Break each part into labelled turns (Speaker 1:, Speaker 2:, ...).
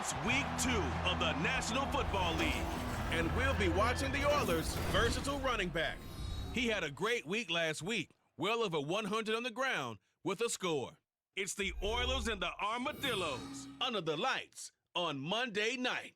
Speaker 1: It's week 2 of the National Football League, and we'll be watching the Oilers' versatile running back. He had a great week last week, well over 100 on the ground with a score. It's the Oilers and the Armadillos under the lights on Monday night.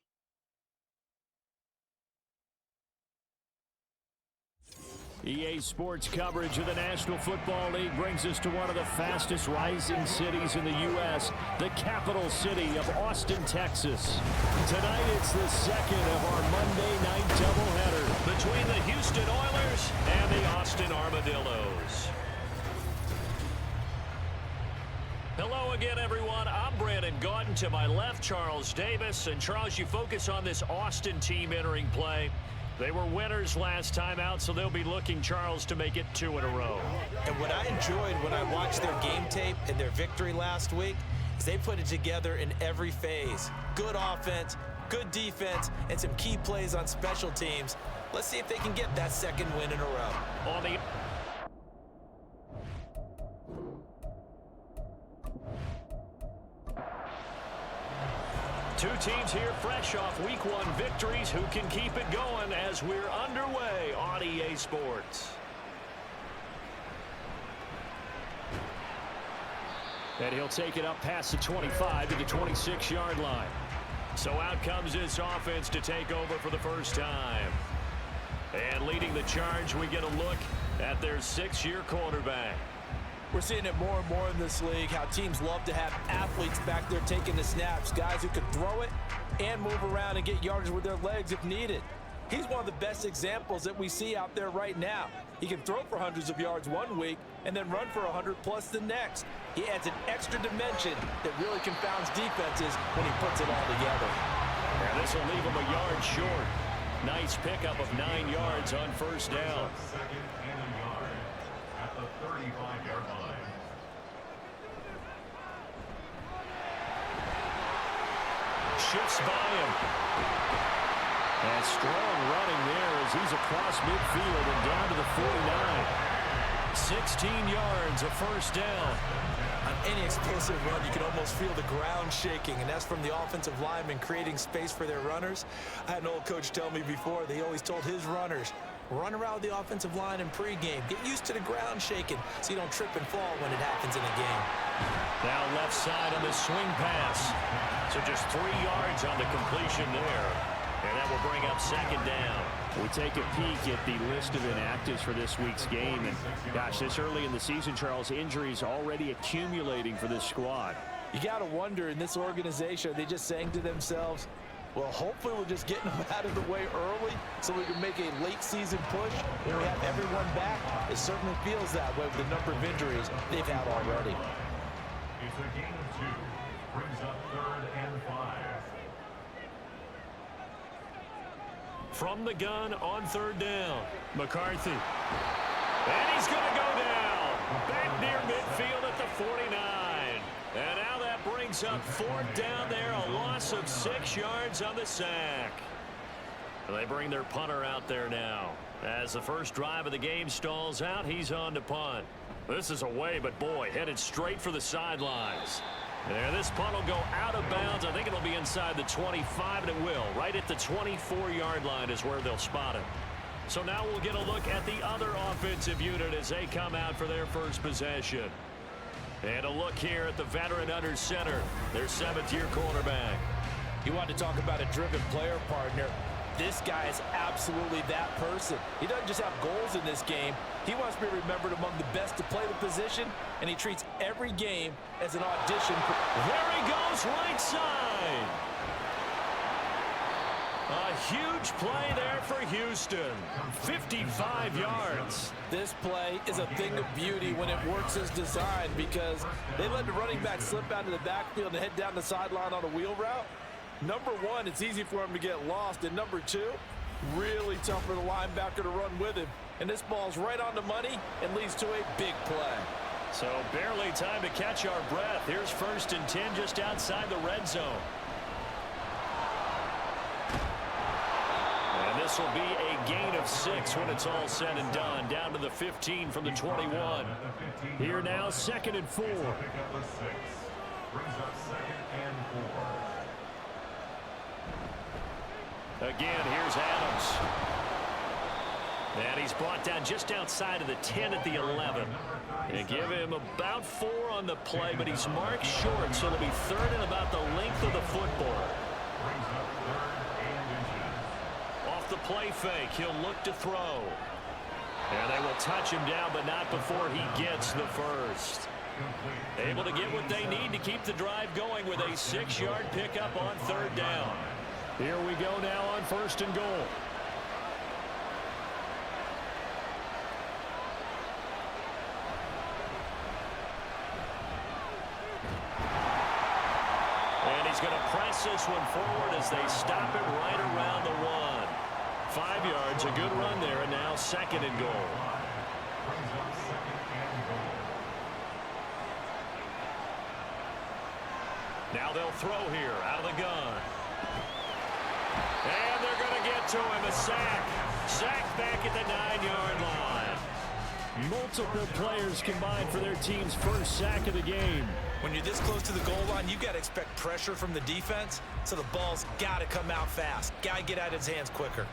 Speaker 2: EA Sports coverage of the National Football League brings us to one of the fastest rising cities in the U.S., the capital city of Austin, Texas. Tonight it's the second of our Monday night doubleheader between the Houston Oilers and the Austin Armadillos. Hello again, everyone. I'm Brandon Gaudin. To my left, Charles Davis. And Charles, you focus on this Austin team entering play. They were winners last time out, so they'll be looking, Charles, to make it 2 in a row.
Speaker 3: And what I enjoyed when I watched their game tape and their victory last week is they put it together in every phase. Good offense, good defense, and some key plays on special teams. Let's see if they can get that second win in a row.
Speaker 2: On the two teams here fresh off week 1 victories. Who can keep it going as we're underway on EA Sports? And he'll take it up past the 25 to the 26-yard line. So out comes this offense to take over for the first time. And leading the charge, we get a look at their 6-year quarterback.
Speaker 3: We're seeing it more and more in this league, how teams love to have athletes back there taking the snaps, guys who can throw it and move around and get yardage with their legs if needed. He's one of the best examples that we see out there right now. He can throw for hundreds of yards one week and then run for 100 plus the next. He adds an extra dimension that really confounds defenses when he puts it all together.
Speaker 2: And this will leave him a yard short. Nice pickup of 9 yards on first down.
Speaker 4: Second and a yard at the 35-yard line.
Speaker 2: Shifts by him. And strong running there as he's across midfield and down to the 49. 16 yards, a first down.
Speaker 3: On any explosive run, you can almost feel the ground shaking, and that's from the offensive linemen creating space for their runners. I had an old coach tell me before, they always told his runners, run around the offensive line in pregame. Get used to the ground shaking so you don't trip and fall when it happens in a game.
Speaker 2: Now left side on the swing pass. So just 3 yards on the completion there. And that will bring up second down. We take a peek at the list of inactives for this week's game. And gosh, this early in the season, Charles, injuries already accumulating for this squad.
Speaker 3: You got to wonder in this organization, are they just saying to themselves, well, hopefully we're just getting them out of the way early so we can make a late season push when we have everyone back. It certainly feels that way with the number of injuries they've had already.
Speaker 4: It's a gain of 2. Brings up 3rd and 5.
Speaker 2: From the gun on 3rd down, McCarthy. And he's going to go down. Back near midfield at the 49. And now that brings up 4th down there, a loss of 6 yards on the sack. They bring their punter out there now. As the first drive of the game stalls out, he's on to punt. This is away, but boy, headed straight for the sidelines. And this punt will go out of bounds. I think it'll be inside the 25, and it will. Right at the 24-yard line is where they'll spot it. So now we'll get a look at the other offensive unit as they come out for their first possession. And a look here at the veteran under center, their 7th-year quarterback.
Speaker 3: You want to talk about a driven player partner. This guy is absolutely that person. He doesn't just have goals in this game. He wants to be remembered among the best to play the position, and he treats every game as an audition.
Speaker 2: There he goes, right side. A huge play there for Houston. 55 yards.
Speaker 3: This play is a thing of beauty when it works as designed because they let the running back slip out of the backfield and head down the sideline on a wheel route. Number 1, it's easy for him to get lost. And number 2, really tough for the linebacker to run with him. And this ball's right on the money and leads to a big play.
Speaker 2: So barely time to catch our breath. Here's 1st and 10 just outside the red zone. And this will be a gain of 6 when it's all said and done. Down to the 15 from the 21. Here now, 2nd and 4.
Speaker 4: Brings up 2nd and 4.
Speaker 2: Again, here's Adams. And he's brought down just outside of the 10 at the 11. They give him about 4 on the play, but he's marked short, so it'll be third and about the length of the football. Off the play fake, he'll look to throw. And they will touch him down, but not before he gets the first. Able to get what they need to keep the drive going with a 6-yard pickup on third down. Here we go now on first and goal. And he's going to press this one forward as they stop him right around the 1. 5 yards, a good run there, and now second and goal. Now they'll throw here out of the gun. And they're going to get to him. A sack. Sack back at the 9-yard line. Multiple players combined for their team's first sack of the game.
Speaker 3: When you're this close to the goal line, you've got to expect pressure from the defense, so the ball's got to come out fast. Got to get out of his hands quicker.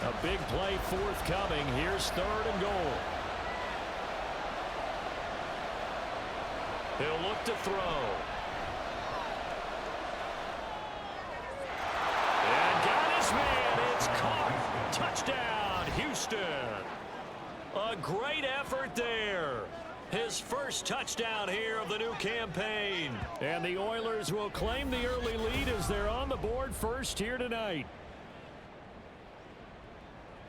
Speaker 2: A big play forthcoming. Here's third and goal. He'll look to throw. And got his man. It's caught. Touchdown, Houston. A great effort there. His first touchdown here of the new campaign. And the Oilers will claim the early lead as they're on the board first here tonight.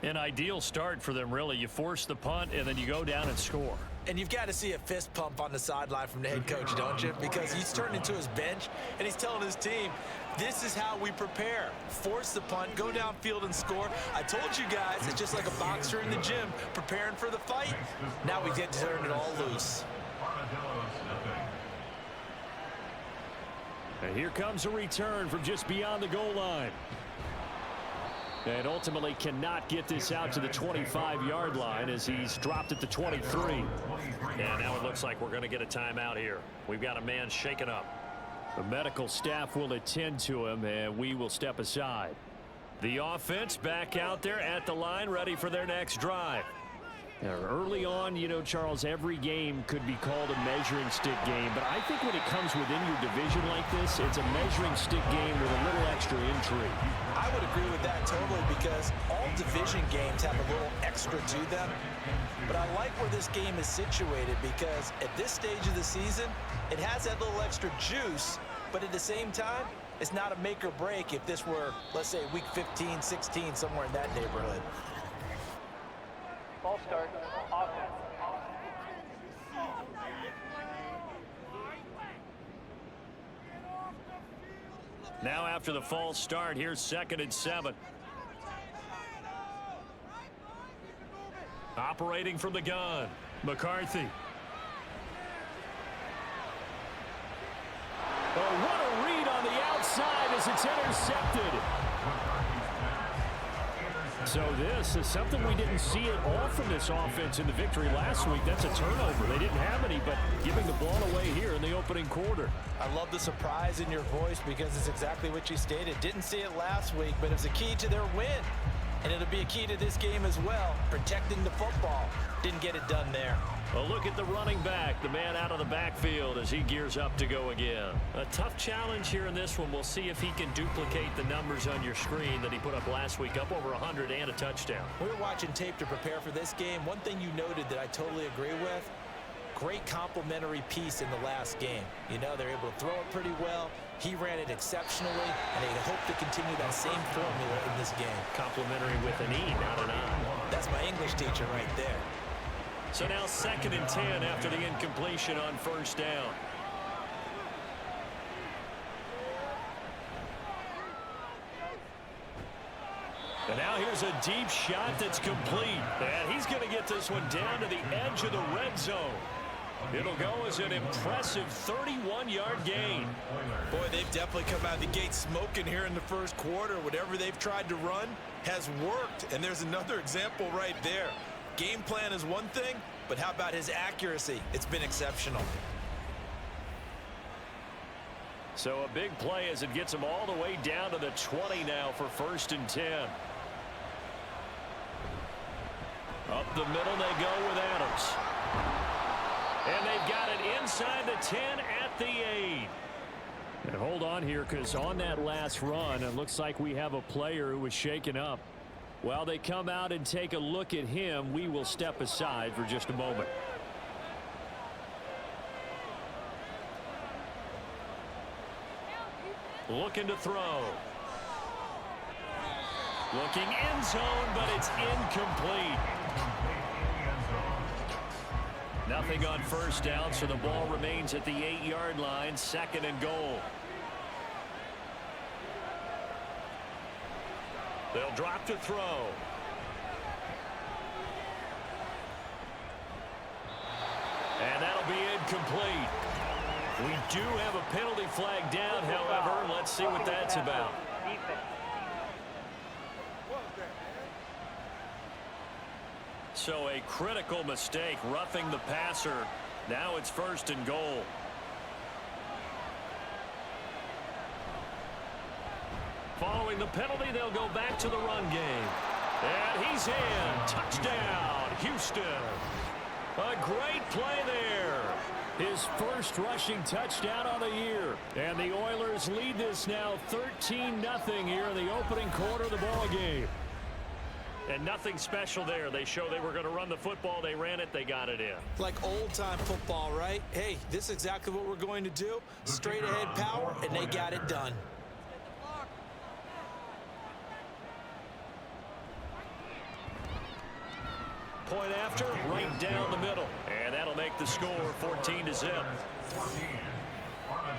Speaker 2: An ideal start for them, really. You force the punt, and then you go down and score.
Speaker 3: And you've got to see a fist pump on the sideline from the head coach, don't you? Because he's turned into his bench, and he's telling his team, this is how we prepare. Force the punt, go downfield and score. I told you guys, it's just like a boxer in the gym preparing for the fight. Now we get to turn it all loose.
Speaker 2: And here comes a return from just beyond the goal line. And ultimately cannot get this out to the 25-yard line as he's dropped at the 23. And now it looks like we're going to get a timeout here. We've got a man shaken up. The medical staff will attend to him, and we will step aside. The offense back out there at the line, ready for their next drive. Now, early on, you know, Charles, every game could be called a measuring stick game, but I think when it comes within your division like this, it's a measuring stick game with a little extra intrigue.
Speaker 3: I would agree with that totally, because all division games have a little extra to them. But I like where this game is situated, because at this stage of the season, it has that little extra juice, but at the same time, it's not a make or break if this were, let's say, week 15, 16, somewhere in that neighborhood.
Speaker 5: Ball start, offense.
Speaker 2: Now after the false start, here's 2nd and 7. Operating from the gun, McCarthy. Oh, what a read on the outside as it's intercepted. So this is something we didn't see at all from this offense in the victory last week. That's a turnover. They didn't have any, but giving the ball away here in the opening quarter.
Speaker 3: I love the surprise in your voice, because it's exactly what you stated. Didn't see it last week, but it was a key to their win. And it'll be a key to this game as well, protecting the football. Didn't get it done there.
Speaker 2: A look at the running back, the man out of the backfield as he gears up to go again. A tough challenge here in this one. We'll see if he can duplicate the numbers on your screen that he put up last week, up over 100 and a touchdown.
Speaker 3: We were watching tape to prepare for this game. One thing you noted that I totally agree with, great complimentary piece in the last game. You know, they're able to throw it pretty well. He ran it exceptionally, and they hope to continue that same formula in this game.
Speaker 2: Complimentary with an E, not an I.
Speaker 3: That's my English teacher right there.
Speaker 2: So now 2nd and 10 after the incompletion on first down. And now here's a deep shot that's complete. And he's going to get this one down to the edge of the red zone. It'll go as an impressive 31-yard gain.
Speaker 3: Boy, they've definitely come out of the gate smoking here in the first quarter. Whatever they've tried to run has worked. And there's another example right there. Game plan is one thing, but how about his accuracy? It's been exceptional.
Speaker 2: So a big play as it gets them all the way down to the 20 now for 1st and 10. Up the middle they go with Adams. And they've got it inside the 10 at the 8. And hold on here, because on that last run, it looks like we have a player who was shaken up. While they come out and take a look at him, we will step aside for just a moment. Looking to throw. Looking end zone, but it's incomplete. Nothing on 1st down, so the ball remains at the 8-yard line, 2nd and goal. They'll drop to throw. And that'll be incomplete. We do have a penalty flag down, however. Let's see what that's about. So a critical mistake, roughing the passer. Now it's 1st and goal. Following the penalty, they'll go back to the run game. And he's in. Touchdown, Houston. A great play there. His first rushing touchdown on the year. And the Oilers lead this now 13-0 here in the opening quarter of the ball game. And nothing special there. They show they were going to run the football. They ran it. They got it in.
Speaker 3: Like old-time football, right? Hey, this is exactly what we're going to do. Straight-ahead power, and they got it done.
Speaker 2: Point after, right down the middle. And that'll make the score 14-0.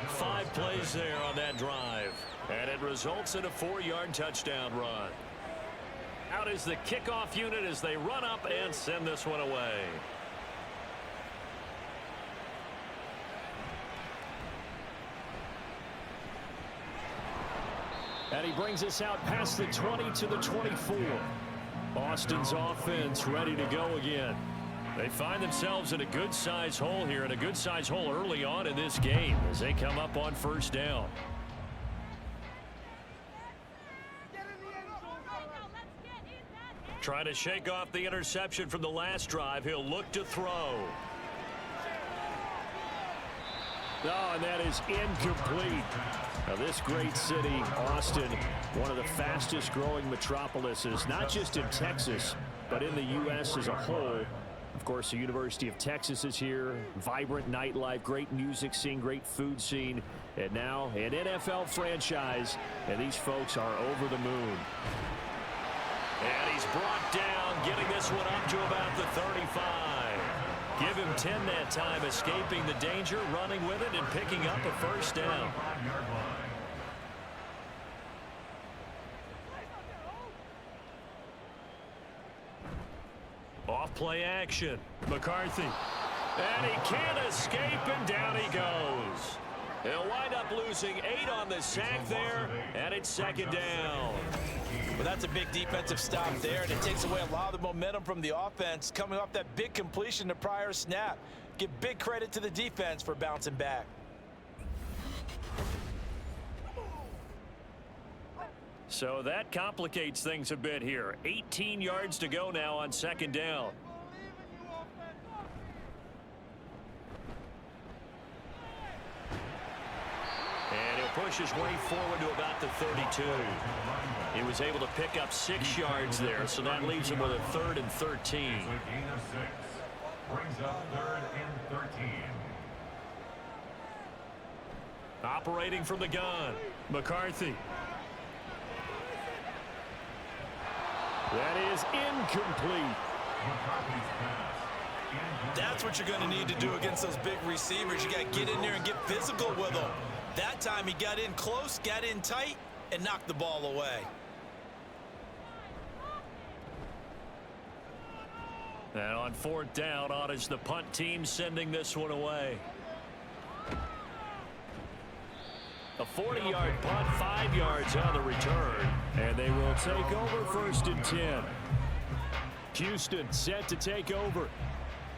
Speaker 2: 5 plays there on that drive. And it results in a 4-yard touchdown run. Out is the kickoff unit as they run up and send this one away. And he brings us out past the 20 to the 24. Austin's offense ready to go again. They find themselves in a good-sized hole here, and a good-sized hole early on in this game as they come up on 1st down. Trying to shake off the interception from the last drive. He'll look to throw. Oh, and that is incomplete. Now, this great city, Austin, one of the fastest growing metropolises, not just in Texas, but in the U.S. as a whole. Of course, the University of Texas is here. Vibrant nightlife, great music scene, great food scene, and now an NFL franchise, and these folks are over the moon. And he's brought down, getting this one up to about the 35. Give him 10 that time, escaping the danger, running with it, and picking up a 1st down. Off play action. McCarthy. And he can't escape, and down he goes. He'll wind up losing 8 on the sack there, and it's 2nd down.
Speaker 3: Well, that's a big defensive stop there, and it takes away a lot of the momentum from the offense coming off that big completion the prior snap. Give big credit to the defense for bouncing back.
Speaker 2: So that complicates things a bit here. 18 yards to go now on 2nd down. And he'll push his way forward to about the 32. He was able to pick up 6 yards there, so that leaves him with a 3rd and 13.
Speaker 4: So a gain of 6. Brings up 3rd and 13.
Speaker 2: Operating from the gun, McCarthy. That is incomplete.
Speaker 3: That's what you're going to need to do against those big receivers. You got to get in there and get physical with them. That time he got in close, got in tight, and knocked the ball away.
Speaker 2: And on 4th down, on is the punt team sending this one away. A 40-yard punt, 5 yards on the return. And they will take over 1st and 10. Houston set to take over.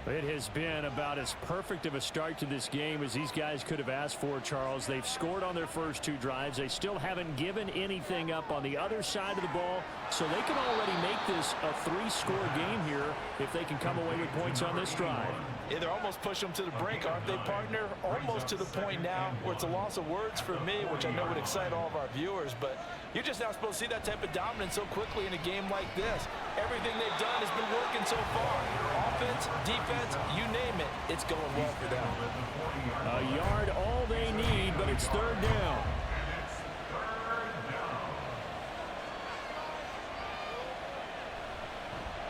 Speaker 2: It has been about as perfect of a start to this game as these guys could have asked for, Charles. They've scored on their first 2 drives. They still haven't given anything up on the other side of the ball, so they can already make this a 3-score game here if they can come away with points on this drive.
Speaker 3: Yeah, they're almost pushing them to the brink, aren't they, partner? Almost to the point now where it's a loss of words for me, which I know would excite all of our viewers, but you're just not supposed to see that type of dominance so quickly in a game like this. Everything they've done has been working so far. Offense, defense, you name it, it's going well for them.
Speaker 2: A yard all they need, but it's 3rd down.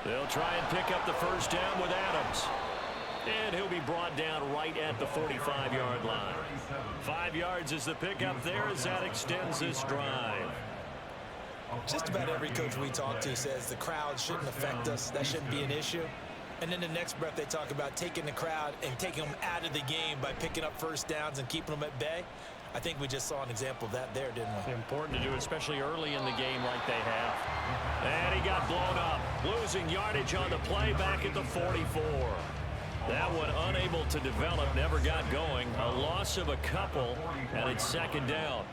Speaker 2: They'll try and pick up the first down with Adams. And he'll be brought down right at the 45-yard line. 5 yards is the pickup there as that extends this drive.
Speaker 3: Just about every coach we talk to says the crowd shouldn't affect us. That shouldn't be an issue. And then the next breath they talk about taking the crowd and taking them out of the game by picking up first downs and keeping them at bay. I think we just saw an example of that there, didn't we?
Speaker 2: Important to do, especially early in the game like they have. And he got blown up. Losing yardage on the play back at the 44. That one unable to develop, never got going. A loss of a couple, and it's 2nd down.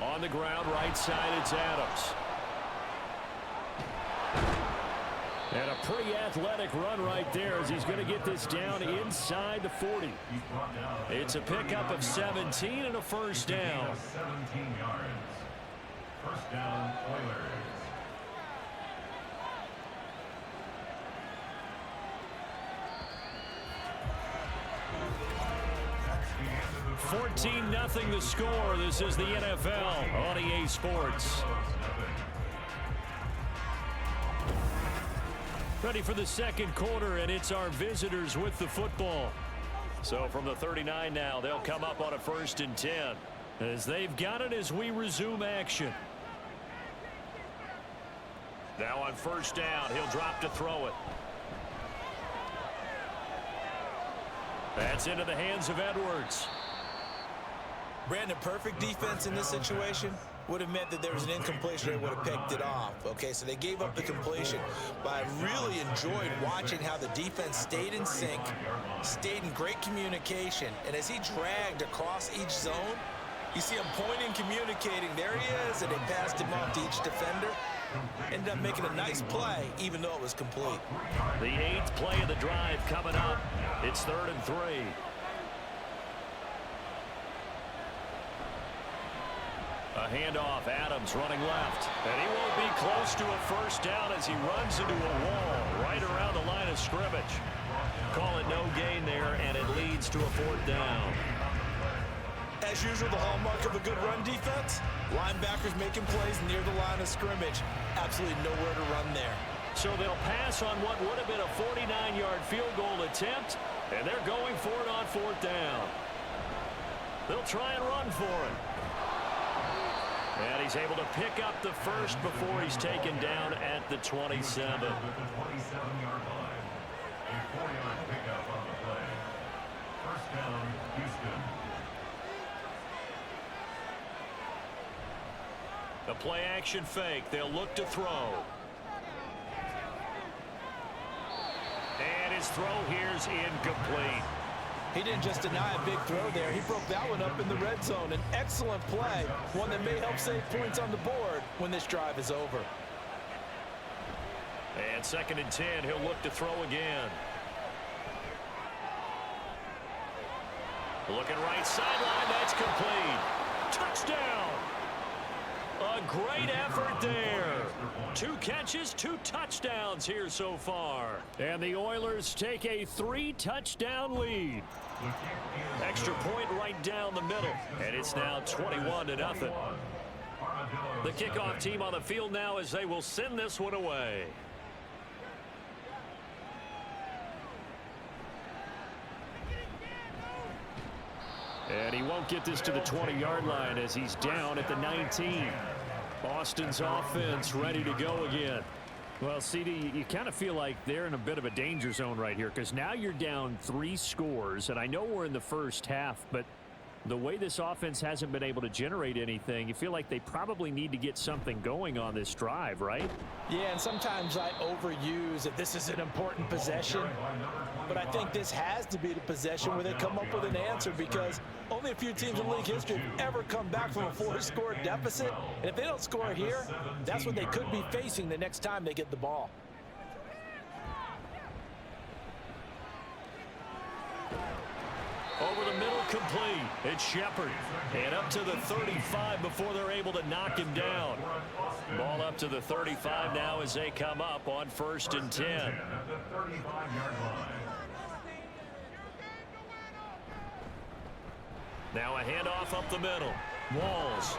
Speaker 2: On the ground, right side, it's Adams. And a pretty athletic run right there as he's going to get this down inside the 40. It's a pickup of 17 and a first down.
Speaker 4: 17 yards. First down, Oilers.
Speaker 2: 14-0 the score. This is the NFL on EA Sports. Ready for the 2nd quarter, and it's our visitors with the football. So from the 39 now, they'll come up on a 1st and 10 as they've got it as we resume action. Now on 1st down, he'll drop to throw it. That's into the hands of Edwards.
Speaker 3: Brandon, perfect defense in this situation would have meant that there was an incompletion. They would have picked it off. Okay, so they gave up the completion. But I really enjoyed watching how the defense stayed in sync, stayed in great communication. And as he dragged across each zone, you see him pointing, communicating. There he is, and they passed him off to each defender. Ended up making a nice play, even though it was complete.
Speaker 2: The 8th play of the drive coming up. It's 3rd and 3. A handoff, Adams running left. And he won't be close to a first down as he runs into a wall right around the line of scrimmage. Call it no gain there, and it leads to a 4th down.
Speaker 3: As usual, the hallmark of a good run defense, linebackers making plays near the line of scrimmage. Absolutely nowhere to run there.
Speaker 2: So they'll pass on what would have been a 49-yard field goal attempt, and they're going for it on 4th down. They'll try and run for it. And he's able to pick up the first before he's taken down at the 27.
Speaker 4: At the 27-yard line. A 4-yard pickup on the play. First down, Houston.
Speaker 2: The play action fake. They'll look to throw. And his throw here's incomplete.
Speaker 3: He didn't just deny a big throw there. He broke that one up in the red zone. An excellent play, one that may help save points on the board when this drive is over.
Speaker 2: And 2nd and 10, he'll look to throw again. Looking right sideline, that's complete. Touchdown! A great effort there. 2 catches, 2 touchdowns here so far. And the Oilers take a 3-touchdown lead. Extra point right down the middle. And it's now 21-0. The kickoff team on the field now as they will send this one away. And he won't get this to the 20-yard line as he's down at the 19. Austin's offense ready to go again. Well, CD, you kind of feel like they're in a bit of a danger zone right here because now you're down 3 scores, and I know we're in the first half, but The way this offense hasn't been able to generate anything, you feel like they probably need to get something going on this drive, right?
Speaker 3: Yeah, and sometimes I overuse that this is an important possession, but I think this has to be the possession where they come up with an answer, because only a few teams in league history have ever come back from a 4-score deficit, and if they don't score here, that's what they could be facing the next time they get the ball.
Speaker 2: Over the middle, complete. It's Shepard. And up to the 35 before they're able to knock him down. Ball up to the 35 now as they come up on 1st and 10. Now a handoff up the middle. Walls.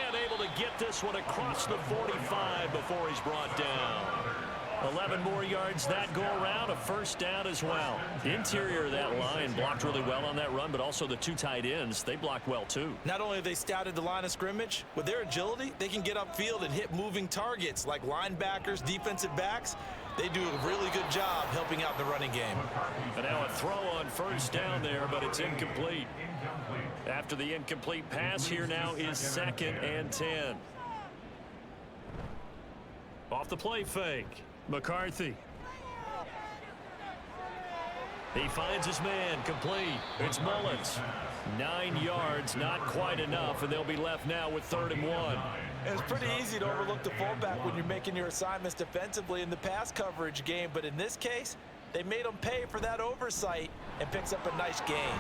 Speaker 2: And able to get this one across the 45 before he's brought down. 11 more yards that go around, a 1st down as well. The interior of that line blocked really well on that run, but also the 2 tight ends, they blocked well too.
Speaker 3: Not only have they scouted the line of scrimmage, with their agility, they can get upfield and hit moving targets like linebackers, defensive backs. They do a really good job helping out the running game.
Speaker 2: And now a throw on 1st down there, but it's incomplete. After the incomplete pass, here now is 2nd and 10. Off the play fake. McCarthy. He finds his man, complete. It's Mullins. 9 yards, not quite enough, and they'll be left now with 3rd and 1.
Speaker 3: It's pretty easy to overlook the fullback when you're making your assignments defensively in the pass coverage game, but in this case, they made him pay for that oversight and picks up a nice gain.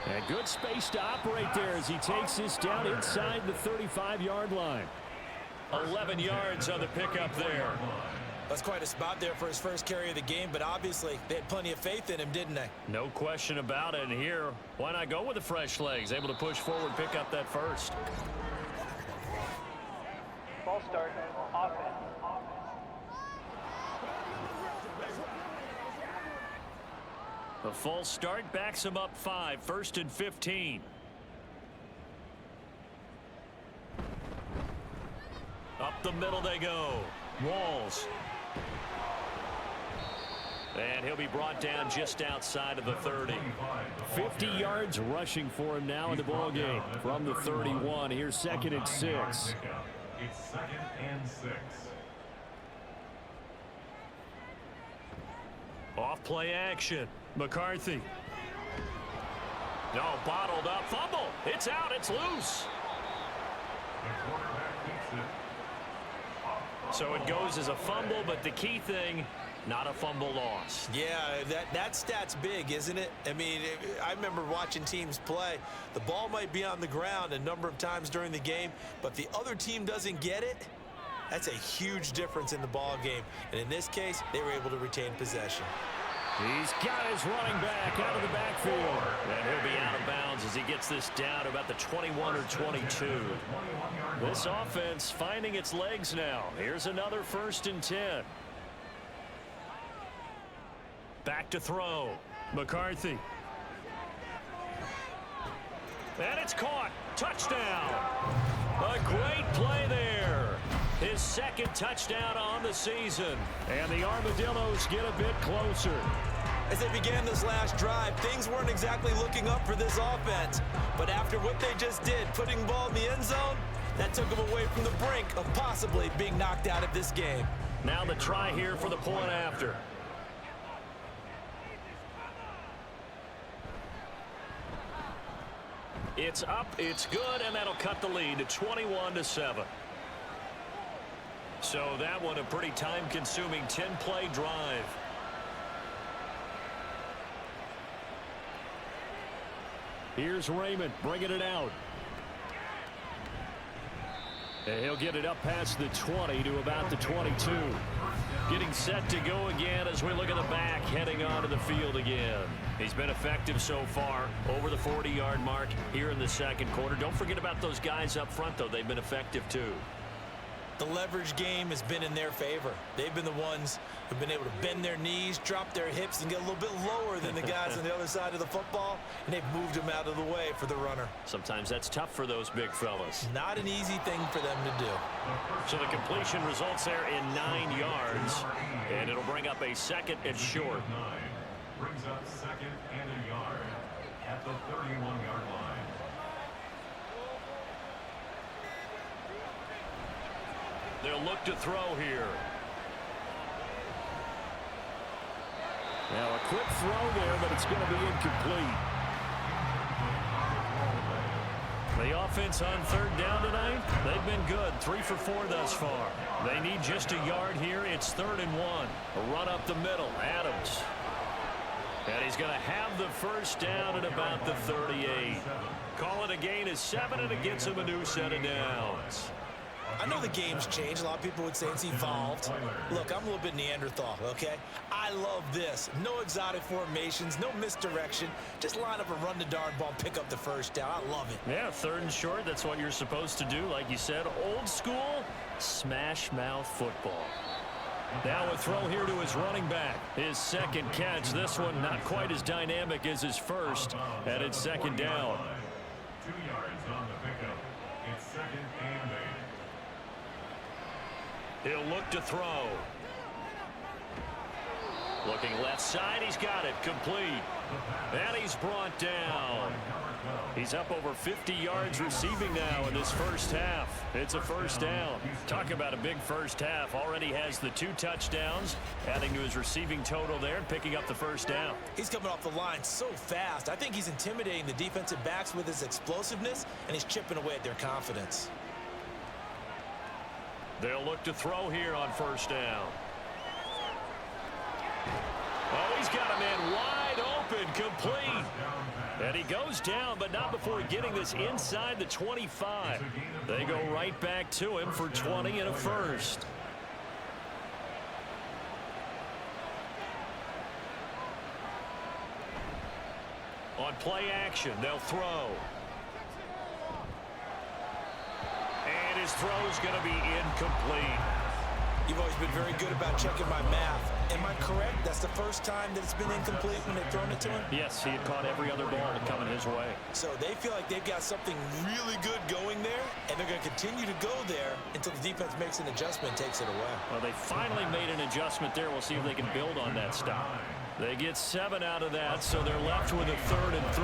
Speaker 2: And good space to operate there as he takes this down inside the 35-yard line. 11 yards on the pickup there.
Speaker 3: That's quite a spot there for his first carry of the game, but obviously they had plenty of faith in him, didn't they?
Speaker 2: No question about it. And here, why not go with the fresh legs? Able to push forward, pick up that 1st.
Speaker 5: Ball start, offense.
Speaker 2: The full start backs him up 5, 1st and 15. Up the middle they go. Walls. And he'll be brought down just outside of the 30. 50 yards rushing for him now in the ball game from the 31. Here's 2nd and 6.
Speaker 4: It's 2nd and 6.
Speaker 2: Off play action. McCarthy. No, bottled up. Fumble. It's out. It's loose.
Speaker 4: The quarterback keeps it.
Speaker 2: So it goes as a fumble, but the key thing, not a fumble loss.
Speaker 3: Yeah, that stat's big, isn't it? I mean, I remember watching teams play. The ball might be on the ground a number of times during the game, but the other team doesn't get it. That's a huge difference in the ball game. And in this case, they were able to retain possession.
Speaker 2: He's got his running back out of the backfield. And he'll be out of bounds as he gets this down to about the 21 or 22. This offense finding its legs now. Here's another 1st and 10. Back to throw. McCarthy. And it's caught. Touchdown. A great play there. His 2nd touchdown on the season. And the Armadillos get a bit closer.
Speaker 3: As they began this last drive, things weren't exactly looking up for this offense. But after what they just did, putting the ball in the end zone, that took them away from the brink of possibly being knocked out of this game.
Speaker 2: Now the try here for the point after. It's up, it's good, and that'll cut the lead to 21-7. So that one a pretty time-consuming 10-play drive. Here's Raymond bringing it out. And he'll get it up past the 20 to about the 22. Getting set to go again as we look at the back heading onto the field again. He's been effective so far over the 40-yard mark here in the 2nd quarter. Don't forget about those guys up front, though. They've been effective, too.
Speaker 3: The leverage game has been in their favor. They've been the ones who've been able to bend their knees, drop their hips, and get a little bit lower than the guys on the other side of the football, and they've moved them out of the way for the runner.
Speaker 2: Sometimes that's tough for those big fellas.
Speaker 3: Not an easy thing for them to do.
Speaker 2: So the completion results there in 9 yards, and it'll bring up a 2nd and short.
Speaker 4: brings up 2nd and a yard at the 31-yard line.
Speaker 2: They'll look to throw here. Now a quick throw there, but it's going to be incomplete. The offense on 3rd down tonight, they've been good. 3 for 4 thus far. They need just a yard here. It's 3rd and 1. A run up the middle. Adams. And he's going to have the first down at about the 38. Call it a gain of 7, and it gets him a new set of downs.
Speaker 3: I know the game's changed. A lot of people would say it's evolved. Look, I'm a little bit Neanderthal, okay? I love this. No exotic formations, no misdirection. Just line up and run the darn ball, pick up the first down. I love it.
Speaker 2: Yeah, 3rd and short. That's what you're supposed to do. Like you said, old school, smash mouth football. Now a throw here to his running back. His 2nd catch. This one not quite as dynamic as his first. And it's 2nd down.
Speaker 4: 2 yards on the pickup. It's 2nd and 8.
Speaker 2: He'll look to throw. Looking left side. He's got it. Complete. And he's brought down. He's up over 50 yards receiving now in this first half. It's a first down. Talk about a big first half. Already has the 2 touchdowns, adding to his receiving total there and picking up the first down.
Speaker 3: He's coming off the line so fast. I think he's intimidating the defensive backs with his explosiveness, and he's chipping away at their confidence.
Speaker 2: They'll look to throw here on first down. Oh, he's got a man wide open, complete. And he goes down, but not before getting this inside the 25. They go right back to him for 20 and a first. On play action, they'll throw. And his throw's going to be incomplete.
Speaker 3: You've always been very good about checking my math. Am I correct? That's the first time that it's been incomplete when they've thrown it to him?
Speaker 2: Yes, he had caught every other ball coming his way.
Speaker 3: So they feel like they've got something really good going there, and they're going to continue to go there until the defense makes an adjustment and takes it away.
Speaker 2: Well, they finally made an adjustment there. We'll see if they can build on that stop. They get 7 out of that, so they're left with a 3rd and 3.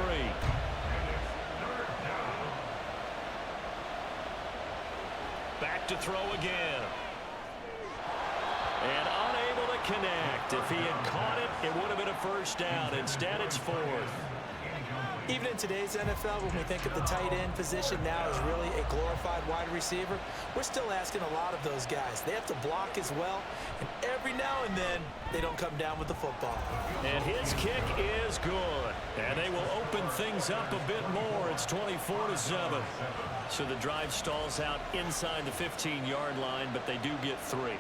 Speaker 2: Back to throw again. And unable to connect. If he had caught it, it would have been a first down. Instead, it's 4th.
Speaker 3: Even in today's NFL, when we think of the tight end position now as really a glorified wide receiver, we're still asking a lot of those guys. They have to block as well, and every now and then, they don't come down with the football.
Speaker 2: And his kick is good. And they will open things up a bit more. It's 24-7. So the drive stalls out inside the 15-yard line, but they do get 3.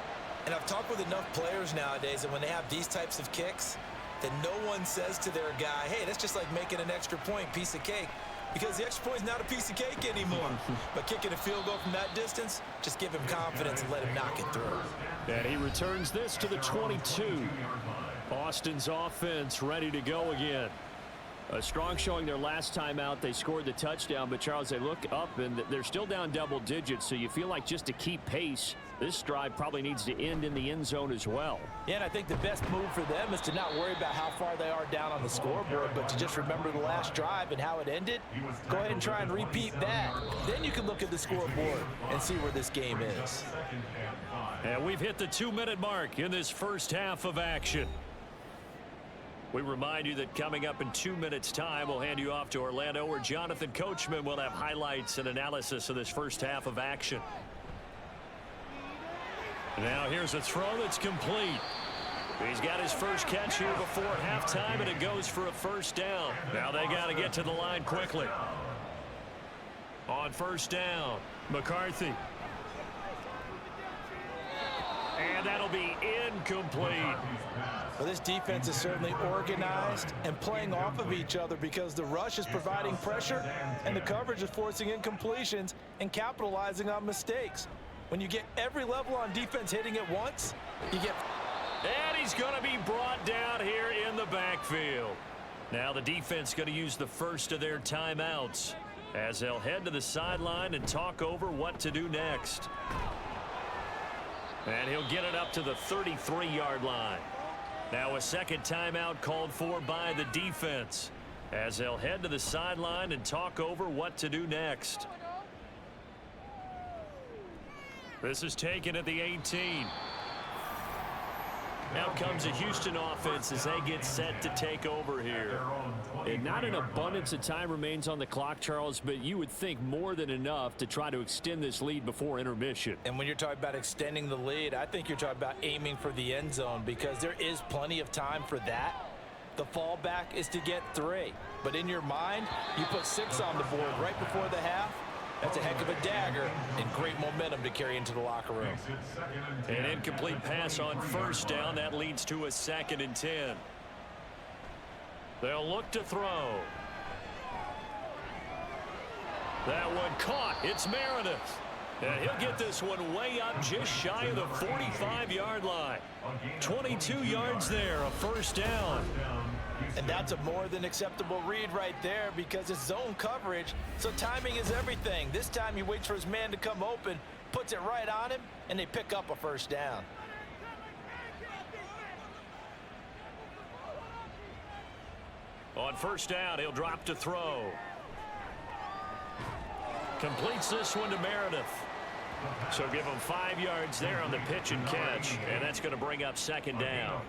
Speaker 3: And I've talked with enough players nowadays that when they have these types of kicks, that no one says to their guy, hey, that's just like making an extra point, piece of cake. Because the extra point is not a piece of cake anymore. But kicking a field goal from that distance, just give him confidence and let him knock it through.
Speaker 2: And he returns this to the 22. Austin's offense ready to go again. A strong showing their last time out. They scored the touchdown, but Charles, they look up and they're still down double digits, so you feel like just to keep pace, this drive probably needs to end in the end zone as well.
Speaker 3: Yeah, and I think the best move for them is to not worry about how far they are down on the scoreboard, but to just remember the last drive and how it ended. Go ahead and try and repeat that. Then you can look at the scoreboard and see where this game is.
Speaker 2: And we've hit the 2-minute mark in this first half of action. We remind you that coming up in 2 minutes' time, we'll hand you off to Orlando, where Jonathan Coachman will have highlights and analysis of this first half of action. Now here's a throw that's complete. He's got his first catch here before halftime, and it goes for a first down. Now they got to get to the line quickly. On first down, McCarthy. And that'll be incomplete.
Speaker 3: Well, this defense is certainly organized and playing off of each other because the rush is providing pressure and the coverage is forcing incompletions and capitalizing on mistakes. When you get every level on defense hitting at once, you get...
Speaker 2: And he's going to be brought down here in the backfield. Now the defense going to use the first of their timeouts as they'll head to the sideline and talk over what to do next. And he'll get it up to the 33-yard line. Now a second timeout called for by the defense as they'll head to the sideline and talk over what to do next. This is taken at the 18. Now comes a Houston offense as they get set to take over here.
Speaker 6: And not an abundance of time remains on the clock, Charles, but you would think more than enough to try to extend this lead before intermission.
Speaker 3: And when you're talking about extending the lead, I think you're talking about aiming for the end zone because there is plenty of time for that. The fallback is to get 3. But in your mind, you put 6 on the board right before the half. That's a heck of a dagger and great momentum to carry into the locker room.
Speaker 2: An incomplete pass on first down. That leads to a 2nd and 10. They'll look to throw. That one caught. It's Meredith. And he'll get this one way up just shy of the 45-yard line. 22 yards there, a first down.
Speaker 3: And that's a more than acceptable read right there because it's zone coverage, so timing is everything. This time he waits for his man to come open, puts it right on him, and they pick up a first down.
Speaker 2: On first down, he'll drop to throw. Completes this one to Meredith. So give him 5 yards there on the pitch and catch, and that's going to bring up 2nd down.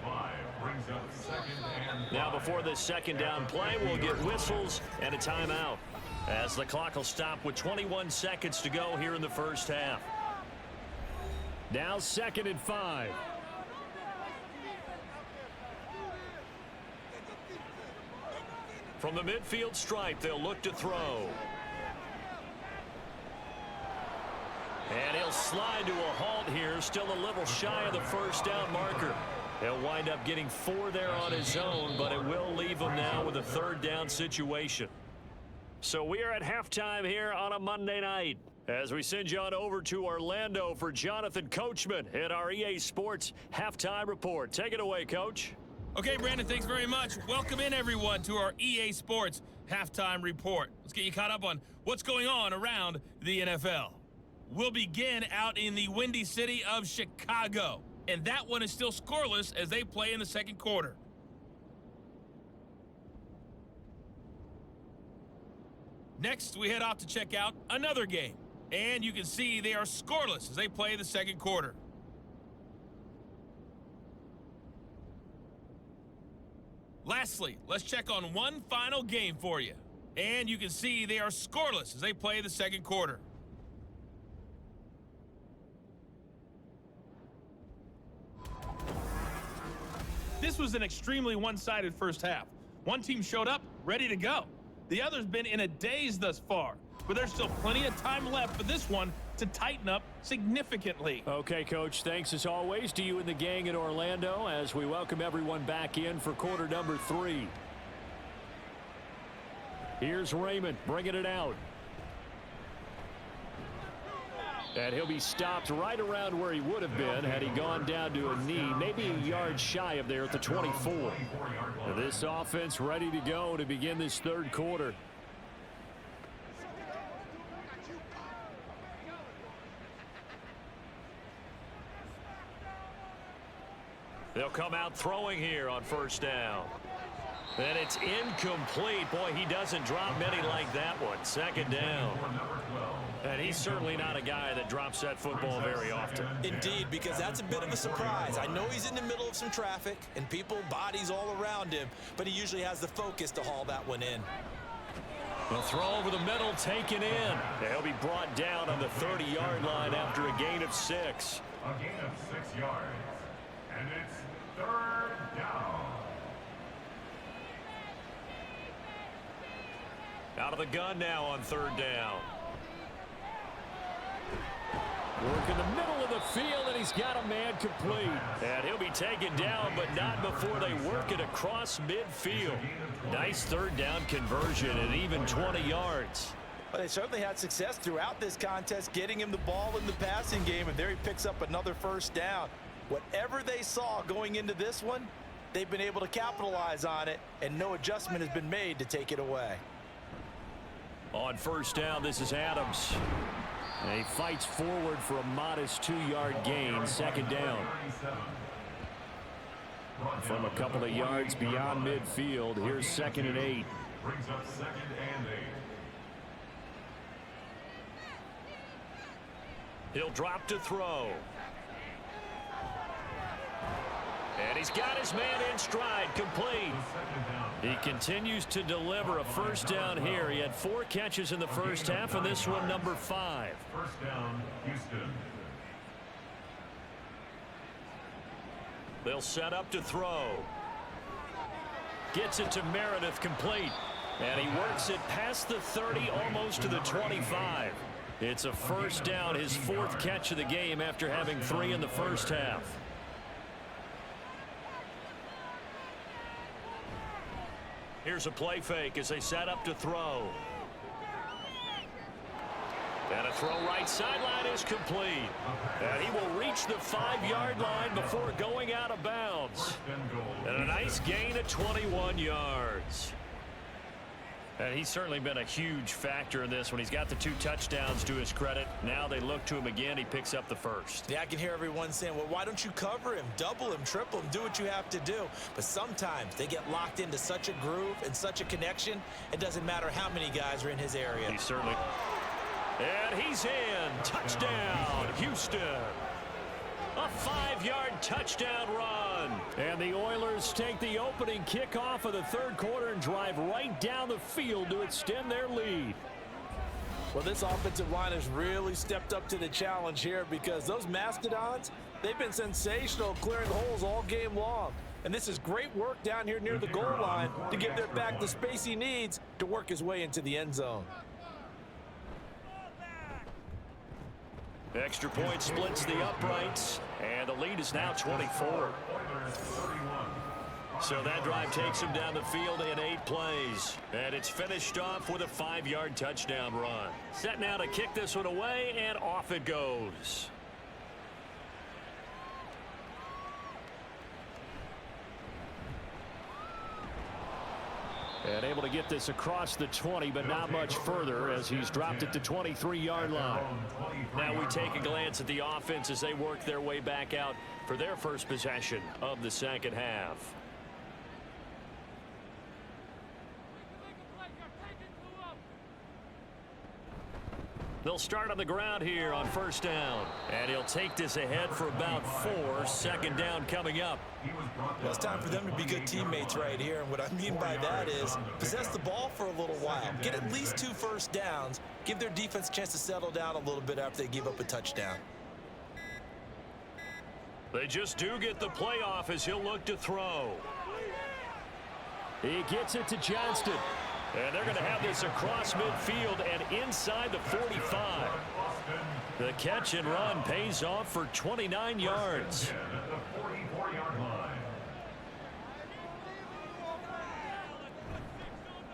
Speaker 2: Now before this 2nd down play, we'll get whistles and a timeout as the clock will stop with 21 seconds to go here in the first half.
Speaker 6: Now 2nd and 5.
Speaker 2: From the midfield stripe, they'll look to throw. And he'll slide to a halt here, still a little shy of the first down marker. He'll wind up getting 4 there on his own, but it will leave him now with a 3rd down situation. So we are at halftime here on a Monday night as we send you on over to Orlando for Jonathan Coachman at our EA Sports Halftime Report. Take it away, Coach.
Speaker 7: Okay, Brandon, thanks very much. Welcome in, everyone, to our EA Sports Halftime Report. Let's get you caught up on what's going on around the NFL. We'll begin out in the windy city of Chicago, and that one is still scoreless as they play in the second quarter. Next, we head off to check out another game, and you can see they are scoreless as they play the second quarter. Lastly, let's check on one final game for you, and you can see they are scoreless as they play the second quarter. This was an extremely one-sided first half. One team showed up ready to go. The other's been in a daze thus far, but there's still plenty of time left for this one to tighten up significantly.
Speaker 6: Okay, Coach, thanks as always to you and the gang in Orlando as we welcome everyone back in for quarter number 3. Here's Raymond bringing it out. And he'll be stopped right around where he would have been had he gone down to a knee, maybe a yard shy of there at the 24. This offense ready to go to begin this third quarter.
Speaker 2: They'll come out throwing here on first down. And it's incomplete. Boy, he doesn't drop many like that one. 2nd down. And he's certainly not a guy that drops that football very often.
Speaker 3: Indeed, because that's a bit of a surprise. I know he's in the middle of some traffic and people, bodies all around him, but he usually has the focus to haul that one in.
Speaker 2: The throw over the middle taken in. He'll be brought down on the 30-yard line after a gain of 6.
Speaker 4: A gain of 6 yards. And it's 3rd down.
Speaker 2: Out of the gun now on 3rd down.
Speaker 6: Work in the middle of the field, and he's got a man complete.
Speaker 2: And he'll be taken down, but not before they work it across midfield. Nice 3rd down conversion and even 20 yards.
Speaker 3: But they certainly had success throughout this contest, getting him the ball in the passing game, and there he picks up another first down. Whatever they saw going into this one, they've been able to capitalize on it, and no adjustment has been made to take it away.
Speaker 2: On first down, this is Adams.
Speaker 6: And he fights forward for a modest 2-yard gain, 2nd down. from a couple of yards beyond midfield. Here's 2nd and 8.
Speaker 4: Brings up 2nd and 8.
Speaker 2: He'll drop to throw. And he's got his man in stride, complete. He continues to deliver a first down here. He had 4 catches in the first half, and this one number 5.
Speaker 4: First down, Houston.
Speaker 2: They'll set up to throw. Gets it to Meredith, complete. And he works it past the 30, almost to the 25. It's a first down, his 4th catch of the game after having 3 in the first half. Here's a play fake as they set up to throw. And a throw right sideline is complete. And he will reach the 5-yard line before going out of bounds. And a nice gain of 21 yards. And he's certainly been a huge factor in this when he's got the 2 touchdowns to his credit. Now they look to him again. He picks up the first.
Speaker 3: Yeah, I can hear everyone saying, well, why don't you cover him, double him, triple him, do what you have to do. But sometimes they get locked into such a groove and such a connection, it doesn't matter how many guys are in his area.
Speaker 2: He certainly. And he's in. Touchdown, Houston. A 5-yard touchdown run.
Speaker 6: And the Oilers take the opening kickoff of the 3rd quarter and drive right down the field to extend their lead.
Speaker 3: Well, this offensive line has really stepped up to the challenge here because those Mastodons, they've been sensational clearing holes all game long. And this is great work down here near the goal line to give their back the space he needs to work his way into the end zone.
Speaker 2: Extra point splits the uprights, and the lead is now 24. So that drive takes him down the field in 8 plays. And it's finished off with a 5-yard touchdown run. Set now to kick this one away, and off it goes.
Speaker 6: And able to get this across the 20, but not much further as he's dropped it to 23-yard line.
Speaker 2: Now we take a glance at the offense as they work their way back out for their first possession of the second half. They'll start on the ground here on first down. And he'll take this ahead for about 4. 2nd down coming up.
Speaker 3: Well, it's time for them to be good teammates right here. And what I mean by that is possess the ball for a little while. Get at least 2 first downs. Give their defense a chance to settle down a little bit after they give up a touchdown.
Speaker 2: They just do get the playoff as he'll look to throw.
Speaker 6: He gets it to Johnston.
Speaker 2: And they're going to have this across midfield and inside the 45. The catch and run pays off for 29 yards.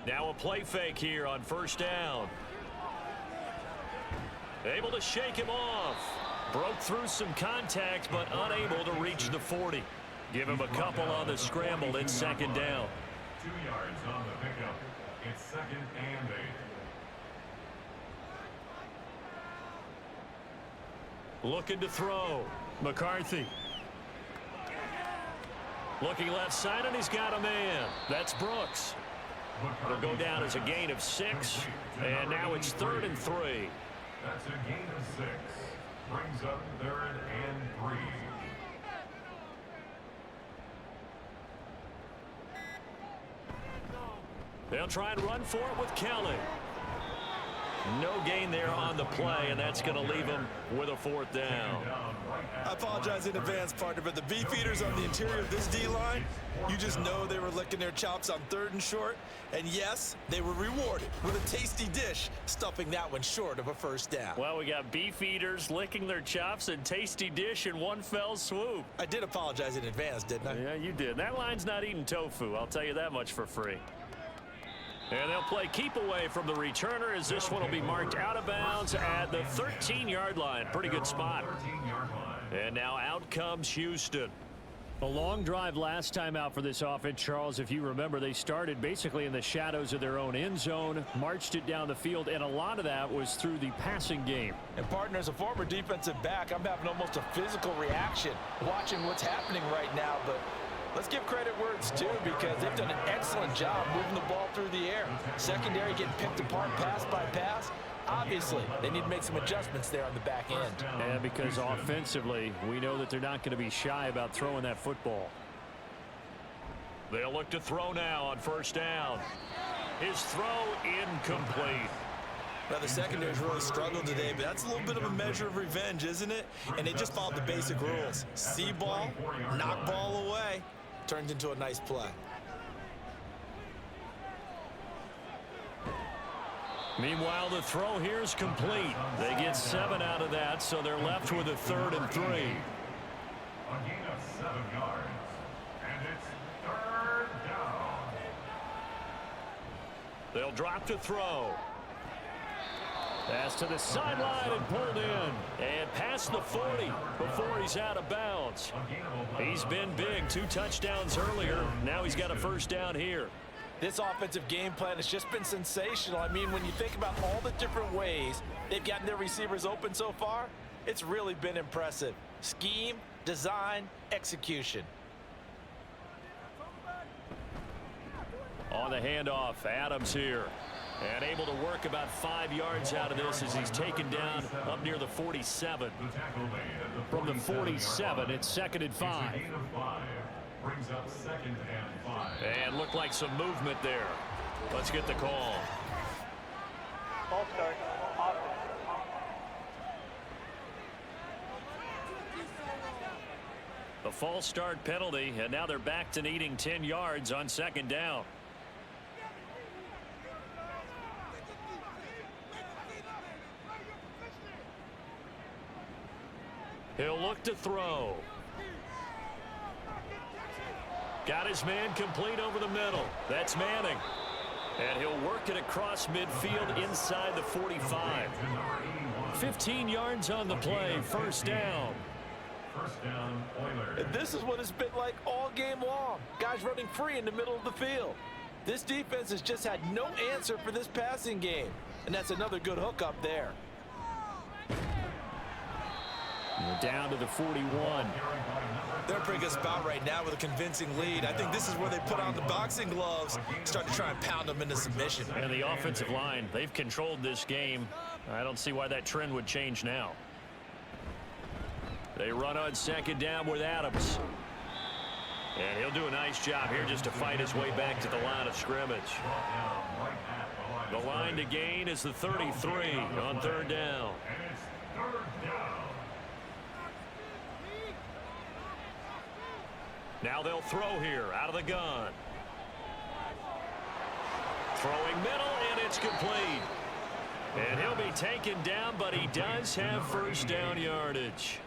Speaker 2: Now a play fake here on first down. Able to shake him off. Broke through some contact, but unable to reach the 40. Give him a couple on the scramble. It's 2nd down.
Speaker 4: 2 yards on the pickup. It's 2nd and 8.
Speaker 2: Looking to throw. McCarthy. Looking left side, and he's got a man. That's Brooks. It'll go down as a gain of 6, and now it's 3rd and 3.
Speaker 4: That's a gain of 6. Brings up 3rd and 3.
Speaker 2: They'll try and run for it with Kelly. No gain there on the play, and that's going to leave them with a 4th down.
Speaker 3: I apologize in advance, partner, but the beefeaters on the interior of this D-line, you just know they were licking their chops on 3rd and short. And yes, they were rewarded with a tasty dish, stuffing that one short of a first down.
Speaker 2: Well, we got beefeaters licking their chops and tasty dish in one fell swoop.
Speaker 3: I did apologize in advance, didn't I?
Speaker 2: Yeah, you did. That line's not eating tofu. I'll tell you that much for free. And they'll play keep away from the returner as this one will be marked out of bounds at the 13-yard line. Pretty good spot. And now out comes Houston.
Speaker 6: A long drive last time out for this offense, Charles. If you remember, they started basically in the shadows of their own end zone, marched it down the field, and a lot of that was through the passing game.
Speaker 3: And partner, as a former defensive back, I'm having almost a physical reaction watching what's happening right now. But Let's give credit where it's due because they've done an excellent job moving the ball through the air. Secondary getting picked apart pass by pass. Obviously, they need to make some adjustments there on the back end.
Speaker 6: And because offensively, we know that they're not going to be shy about throwing that football.
Speaker 2: They'll look to throw now on first down. His throw incomplete.
Speaker 3: Now, the secondary's really struggled today, but that's a little bit of a measure of revenge, isn't it? And they just followed the basic rules. See ball, knock ball away. Turned into a nice play.
Speaker 2: Meanwhile, the throw here is complete. They get 7 out of that, so they're left with a 3rd and 3.
Speaker 4: A gain of 7 yards. And it's 3rd down.
Speaker 2: They'll drop to throw. Pass to the sideline and pulled in. And past the 40 before he's out of bounds. He's been big. 2 touchdowns earlier. Now he's got a first down here.
Speaker 3: This offensive game plan has just been sensational. I mean, when you think about all the different ways they've gotten their receivers open so far, it's really been impressive. Scheme, design, execution.
Speaker 2: On the handoff, Adams here. And able to work about 5 yards out of this as he's taken down up near the 47. From the 47, it's 2nd and 5.
Speaker 4: Brings up 2nd and 5.
Speaker 2: And looked like some movement there. Let's get the call.
Speaker 5: Ball start. Offense.
Speaker 2: A false start penalty, and now they're back to needing 10 yards on 2nd down. He'll look to throw. Got his man complete over the middle. That's Manning. And he'll work it across midfield inside the 45. 15 yards on the play. First down.
Speaker 4: First down, Oilers.
Speaker 3: And this is what it's been like all game long. Guys running free in the middle of the field. This defense has just had no answer for this passing game. And that's another good hookup there.
Speaker 6: We're down to the 41.
Speaker 3: They're in a pretty good spot right now with a convincing lead. I think this is where they put on the boxing gloves, start to try and pound them into submission.
Speaker 2: And the offensive line, they've controlled this game. I don't see why that trend would change now. They run on 2nd down with Adams. And he'll do a nice job here just to fight his way back to the line of scrimmage. The line to gain is the 33 on 3rd down.
Speaker 4: And it's 3rd down.
Speaker 2: Now they'll throw here out of the gun. Throwing middle, and it's complete. And he'll be taken down, but he does have first down yardage.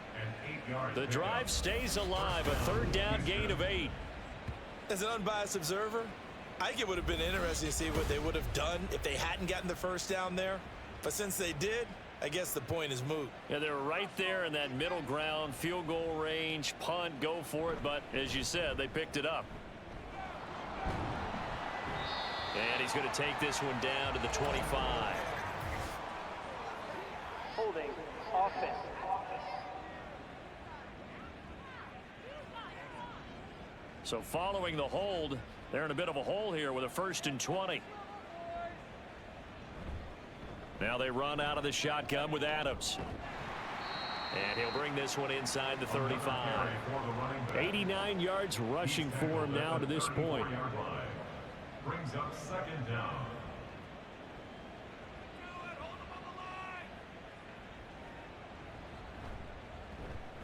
Speaker 2: The drive stays alive, a 3rd down gain of 8.
Speaker 3: As an unbiased observer, I think it would have been interesting to see what they would have done if they hadn't gotten the first down there. But since they did, I guess the point is moot.
Speaker 2: Yeah, they were right there in that middle ground, field goal range, punt, go for it. But as you said, they picked it up. And he's going to take this one down to the 25.
Speaker 5: Holding. Offense.
Speaker 2: So following the hold, they're in a bit of a hole here with a 1st and 20. Now they run out of the shotgun with Adams. And he'll bring this one inside the 35. 89 yards rushing for him now to this point.
Speaker 4: Brings up 2nd down.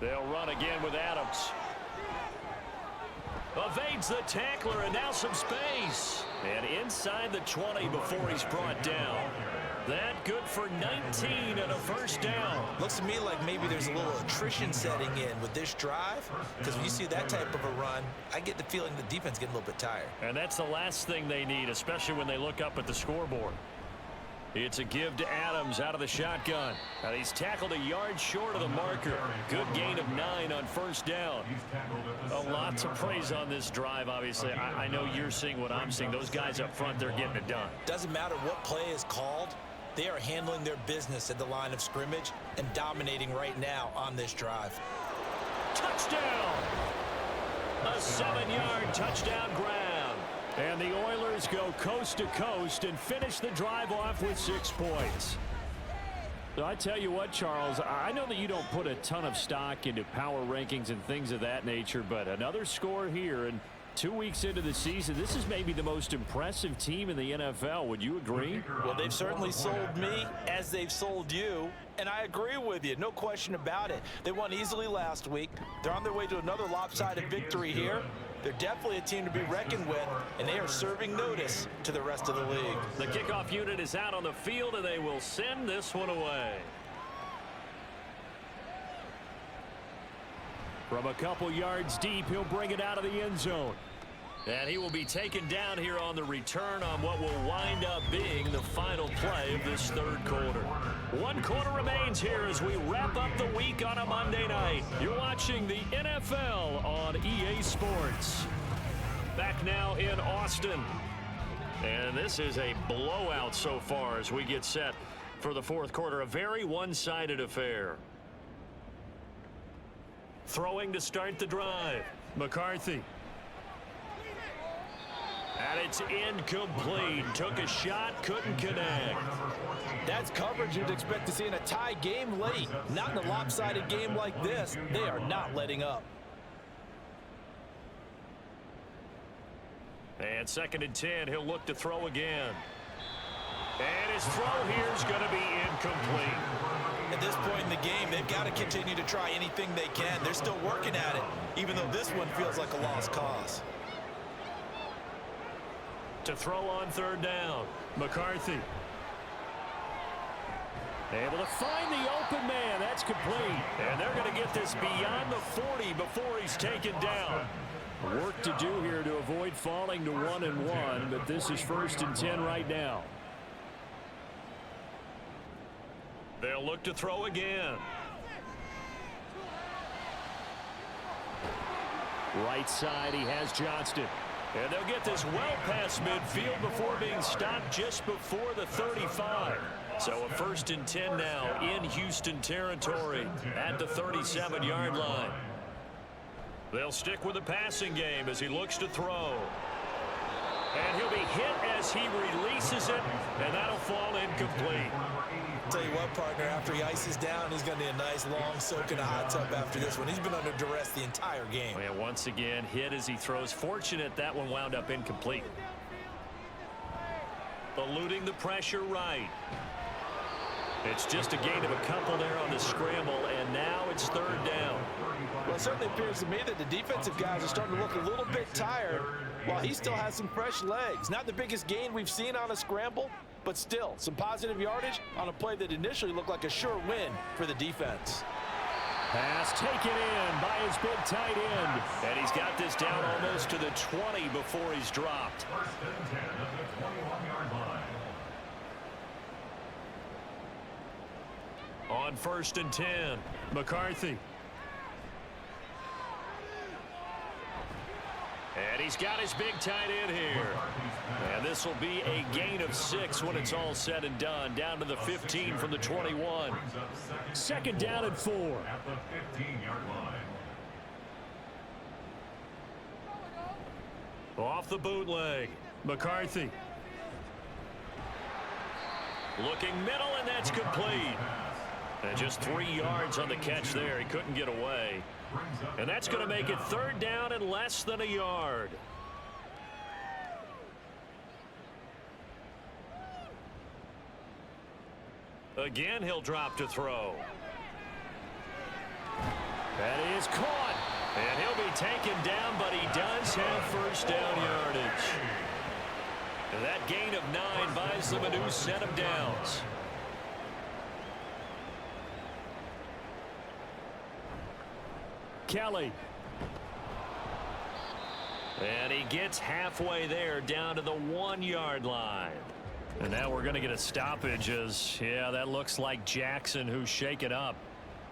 Speaker 2: They'll run again with Adams. Evades the tackler, and now some space. And inside the 20 before he's brought down. That good for 19 and a first down.
Speaker 3: Looks to me like maybe there's a little attrition setting in with this drive, because when you see that type of a run, I get the feeling the defense getting a little bit tired.
Speaker 2: And that's the last thing they need, especially when they look up at the scoreboard. It's a give to Adams out of the shotgun. And he's tackled a yard short of the marker. Good gain of 9 on first down. Lots of praise on this drive, obviously. I know you're seeing what I'm seeing. Those guys up front, they're getting it done.
Speaker 3: Doesn't matter what play is called. They are handling their business at the line of scrimmage and dominating right now on this drive.
Speaker 2: Touchdown!
Speaker 6: A 7-yard touchdown grab. And the Oilers go coast to coast and finish the drive off with 6 points. So I tell you what, Charles, I know that you don't put a ton of stock into power rankings and things of that nature, but another score here, and 2 weeks into the season, this is maybe the most impressive team in the NFL. Would you agree?
Speaker 3: Well, they've certainly sold me as they've sold you, and I agree with you. No question about it. They won easily last week. They're on their way to another lopsided victory here. They're definitely a team to be reckoned with, and they are serving notice to the rest of the league.
Speaker 6: The kickoff unit is out on the field, and they will send this one away. From a couple yards deep, he'll bring it out of the end zone. And he will be taken down here on the return on what will wind up being the final play of this third quarter. 1 quarter remains here as we wrap up the week on a Monday night. You're watching the NFL on EA Sports. Back now in Austin. And this is a blowout so far as we get set for the fourth quarter. A very one-sided affair. Throwing to start the drive. McCarthy. And it's incomplete. Took a shot, couldn't connect.
Speaker 3: That's coverage you'd expect to see in a tie game late. Not in a lopsided game like this. They are not letting up.
Speaker 6: And 2nd and 10, he'll look to throw again. And his throw here is going to be incomplete.
Speaker 3: At this point in the game, they've got to continue to try anything they can. They're still working at it, even though this one feels like a lost cause.
Speaker 6: To throw on 3rd down, McCarthy. Able to find the open man. That's complete. And they're going to get this beyond the 40 before he's taken down. Work to do here to avoid falling to 1-1, but this is 1st and 10 right now. They'll look to throw again. Right side, he has Johnston. And they'll get this well past midfield before being stopped just before the 35. So a 1st and 10 now in Houston territory at the 37-yard line. They'll stick with the passing game as he looks to throw. And he'll be hit as he releases it, and that'll fall incomplete.
Speaker 3: Tell you what, partner, after he ices down, he's going to need a nice long soak in a hot tub after this one. He's been under duress the entire game.
Speaker 6: And once again, hit as he throws. Fortunate that one wound up incomplete. Eluding the pressure right. It's just a gain of a couple there on the scramble, and now it's 3rd down.
Speaker 3: Well, it certainly appears to me that the defensive guys are starting to look a little bit tired while he still has some fresh legs. Not the biggest gain we've seen on a scramble, but still some positive yardage on a play that initially looked like a sure win for the defense.
Speaker 6: Pass taken in by his big tight end. And he's got this down almost to the 20 before he's dropped.
Speaker 4: 1st and 10 at the 21-yard line.
Speaker 6: On 1st and 10, McCarthy. And he's got his big tight end here. And this will be a gain of 6 when it's all said and done. Down to the 15 from the 21. 2nd down and 4.
Speaker 4: At the 15-yard line.
Speaker 6: Off the bootleg, McCarthy. Looking middle, and that's complete. And just 3 yards on the catch there. He couldn't get away. And that's going to make it 3rd down and less than a yard. Again, he'll drop to throw. That is caught. And he'll be taken down, but he does have 1st down yardage. And that gain of 9 buys them a new set of downs. Kelly. And he gets halfway there down to the 1-yard line. And now we're going to get a stoppage as, yeah, that looks like Jackson who's shaken up.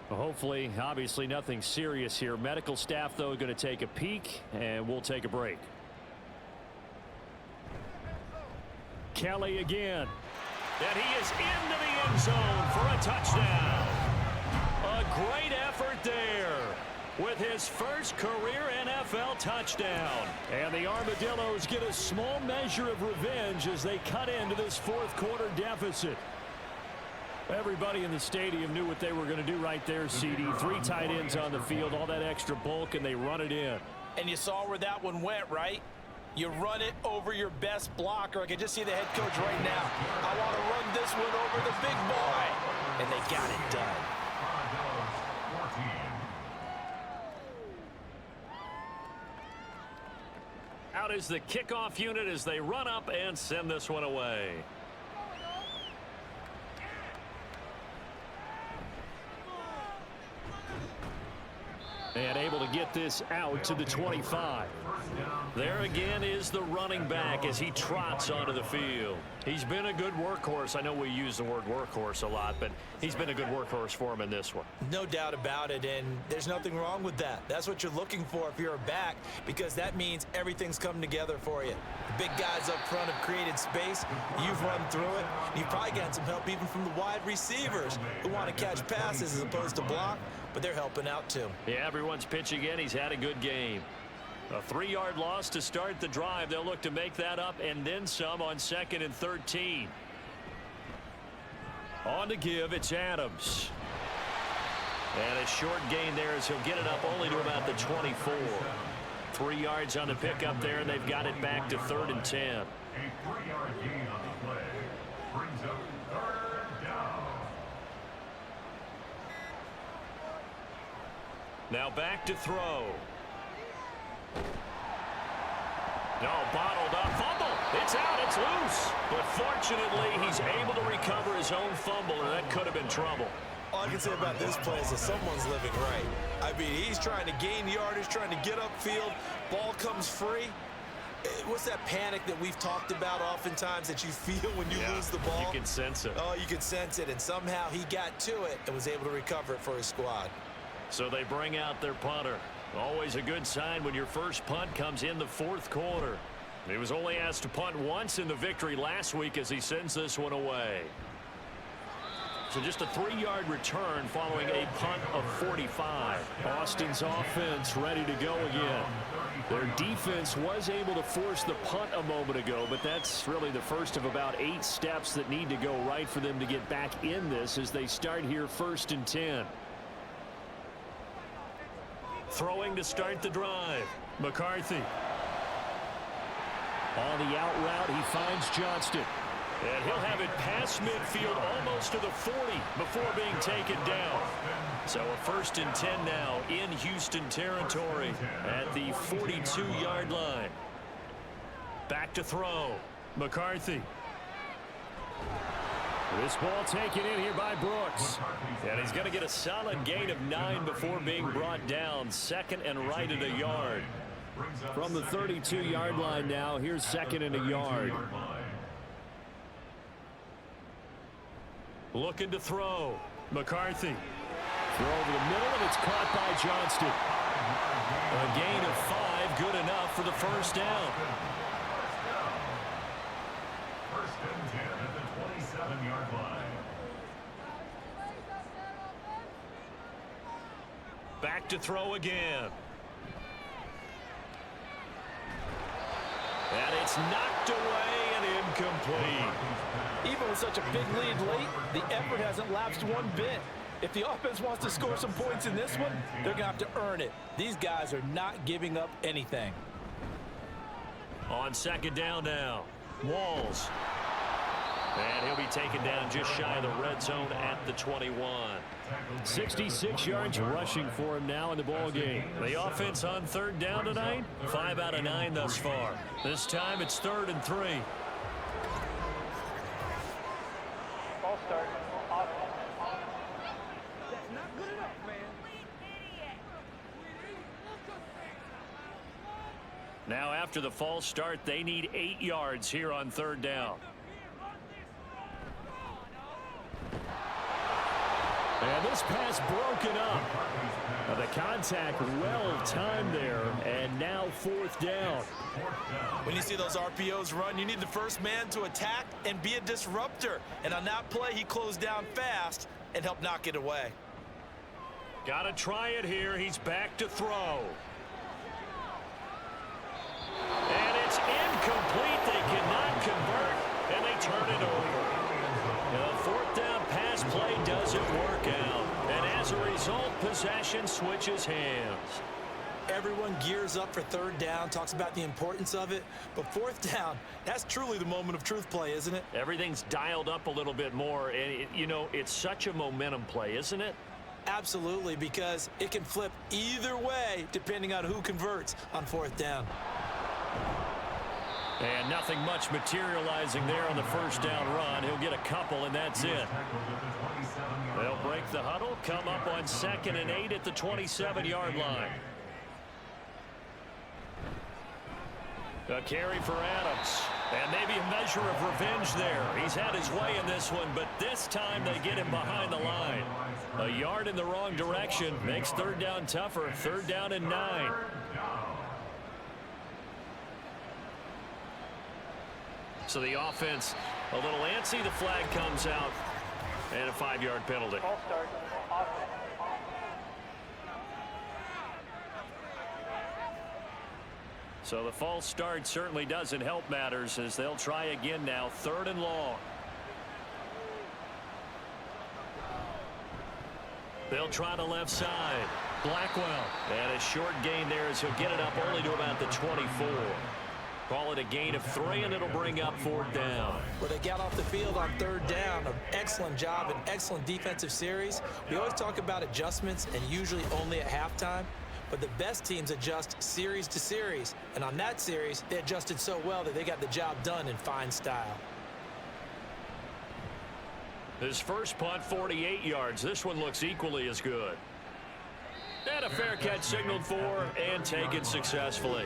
Speaker 6: Hopefully, obviously nothing serious here. Medical staff, though, going to take a peek, and we'll take a break. Kelly again. And he is into the end zone for a touchdown. A great effort there. with his first career NFL touchdown. And the Armadillos get a small measure of revenge as they cut into this fourth quarter deficit. Everybody in the stadium knew what they were going to do right there, CD. 3 tight ends on the field, all that extra bulk, and they run it in.
Speaker 3: And you saw where that one went, right? You run it over your best blocker. I can just see the head coach right now. I want to run this one over the big boy. And they got it done.
Speaker 6: Out is the kickoff unit as they run up and send this one away. And able to get this out to the 25. There again is the running back as he trots onto the field. He's been a good workhorse. I know we use the word workhorse a lot, but he's been a good workhorse for him in this one.
Speaker 3: No doubt about it, and there's nothing wrong with that. That's what you're looking for if you're a back, because that means everything's come together for you. The big guys up front have created space. You've run through it. You've probably gotten some help even from the wide receivers who want to catch passes as opposed to block, but they're helping out too.
Speaker 6: Yeah, everyone's pitching in. He's had a good game. A 3-yard loss to start the drive. They'll look to make that up and then some on 2nd and 13. On to give, it's Adams. And a short gain there as he'll get it up only to about the 24. 3 yards on the pickup there, and they've got it back to 3rd and 10.
Speaker 4: A 3-yard gain on the play brings up 3rd down.
Speaker 6: Now back to throw. No, bottled up. Fumble. It's out. It's loose. But fortunately, he's able to recover his own fumble, and that could have been trouble.
Speaker 3: All I can say about this play is that someone's living right. I mean, he's trying to gain yardage, trying to get upfield. Ball comes free. What's that panic that we've talked about oftentimes that you feel when you lose the ball?
Speaker 6: You can sense it.
Speaker 3: Oh, you can sense it, and somehow he got to it and was able to recover it for his squad.
Speaker 6: So they bring out their punter. Always a good sign when your first punt comes in the 4th quarter. He was only asked to punt once in the victory last week as he sends this one away. So just a 3-yard return following a punt of 45. Austin's offense ready to go again. Their defense was able to force the punt a moment ago, but that's really the first of about 8 steps that need to go right for them to get back in this as they start here 1st and 10. Throwing to start the drive. McCarthy. On the out route, he finds Johnston. And he'll have it past midfield almost to the 40 before being taken down. So a 1st and 10 now in Houston territory at the 42-yard line. Back to throw. McCarthy. This ball taken in here by Brooks. And he's going to get a solid gain of 9 before being brought down. 2nd and right at a yard. From the 32-yard line now, here's 2nd and a yard. Looking to throw. McCarthy. Throw over the middle, and it's caught by Johnston. A gain of 5, good enough for the 1st down. Back to throw again. And it's knocked away and incomplete.
Speaker 3: Even with such a big lead late, the effort hasn't lapsed one bit. If the offense wants to score some points in this one, they're going to have to earn it. These guys are not giving up anything.
Speaker 6: On 2nd down now, Walls. And he'll be taken down just shy of the red zone at the 21. 66 yards rushing for him now in the ball game. The offense on 3rd down tonight, 5 out of 9 thus far. This time it's 3rd and 3.
Speaker 5: Ball start. Offense.
Speaker 6: Now after the false start, they need 8 yards here on 3rd down. And this pass broken up. The contact well timed there, and now 4th down.
Speaker 3: When you see those RPOs run, you need the first man to attack and be a disruptor. And on that play, he closed down fast and helped knock it away.
Speaker 2: Got to try it here. He's back to throw. And it's incomplete. They cannot convert, and they turn it over. The fourth down pass play doesn't work out. And as a result, possession switches hands.
Speaker 3: Everyone gears up for third down, talks about the importance of it. But fourth down, that's truly the moment of truth play, isn't it?
Speaker 2: Everything's dialed up a little bit more. And, it's such a momentum play, isn't it?
Speaker 3: Absolutely, because it can flip either way depending on who converts on fourth down.
Speaker 2: And nothing much materializing there on the first down run. He'll get a couple, and that's it. They'll break the huddle, come up on 2nd and 8 at the 27-yard line. A carry for Adams. And maybe a measure of revenge there. He's had his way in this one, but this time they get him behind the line. A yard in the wrong direction makes third down tougher. 3rd down and 9. So the offense a little antsy. The flag comes out. And a 5-yard penalty.
Speaker 5: False start. Offense.
Speaker 2: So the false start certainly doesn't help matters as they'll try again now. 3rd and long. They'll try the left side. Blackwell. And a short gain there as he'll get it up only to about the 24. Call it a gain of 3, and it'll bring up 4th down.
Speaker 3: Well, they got off the field on 3rd down. An excellent job, an excellent defensive series. We always talk about adjustments, and usually only at halftime. But the best teams adjust series to series. And on that series, they adjusted so well that they got the job done in fine style.
Speaker 2: His first punt, 48 yards. This one looks equally as good. And a fair catch signaled for and taken successfully.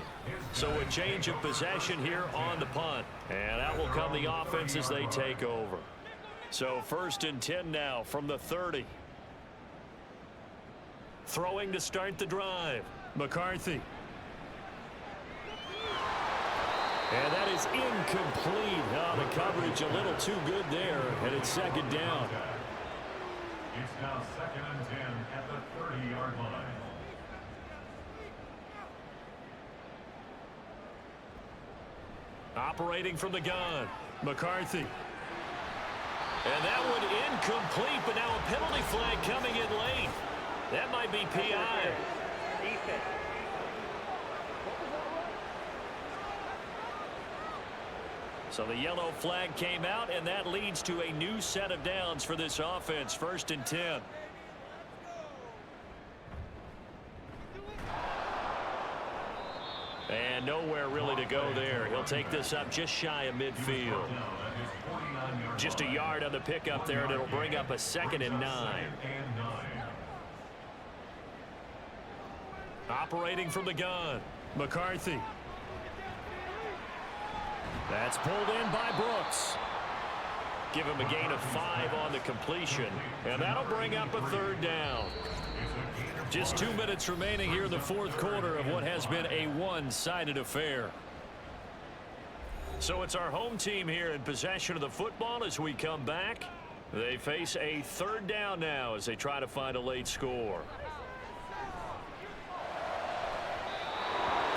Speaker 2: So a change of possession here on the punt. And out will come the offense as they take over. So 1st and 10 now from the 30. Throwing to start the drive. McCarthy. And that is incomplete. Oh, the coverage a little too good there. And it's 2nd down.
Speaker 4: It's now 2nd and 10 at the 30-yard line.
Speaker 2: Operating from the gun. McCarthy. And that one incomplete, but now a penalty flag coming in late. That might be PI.
Speaker 5: Defense.
Speaker 2: So the yellow flag came out, and that leads to a new set of downs for this offense. 1st and 10. And nowhere really to go there. He'll take this up just shy of midfield. Just a yard on the pickup there, and it'll bring up a 2nd and 9. Operating from the gun. McCarthy. That's pulled in by Brooks. Give him a gain of 5 on the completion. And that'll bring up a 3rd down. Just 2 minutes remaining here in the 4th quarter of what has been a one-sided affair. So it's our home team here in possession of the football as we come back. They face a 3rd down now as they try to find a late score.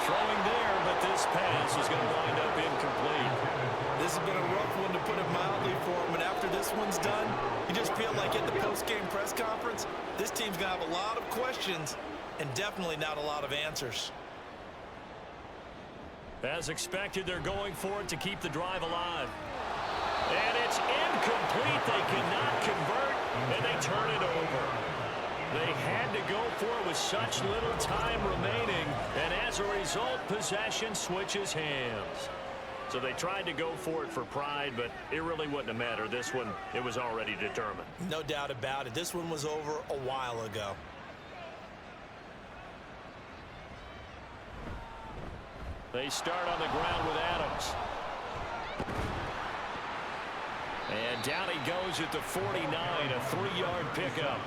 Speaker 2: Throwing there, but this pass is going to wind up incomplete.
Speaker 3: This has been a rough one, to put it mildly, for him. And after this one's done, you just feel like at the post-game press conference, this team's going to have a lot of questions and definitely not a lot of answers.
Speaker 2: As expected, they're going for it to keep the drive alive. And it's incomplete. They cannot convert, and they turn it over. They had to go for it with such little time remaining, and as a result, possession switches hands. So they tried to go for it for pride, but it really wouldn't have mattered. This one, it was already determined.
Speaker 3: No doubt about it. This one was over a while ago.
Speaker 2: They start on the ground with Adams. And down he goes at the 49, a 3-yard pickup.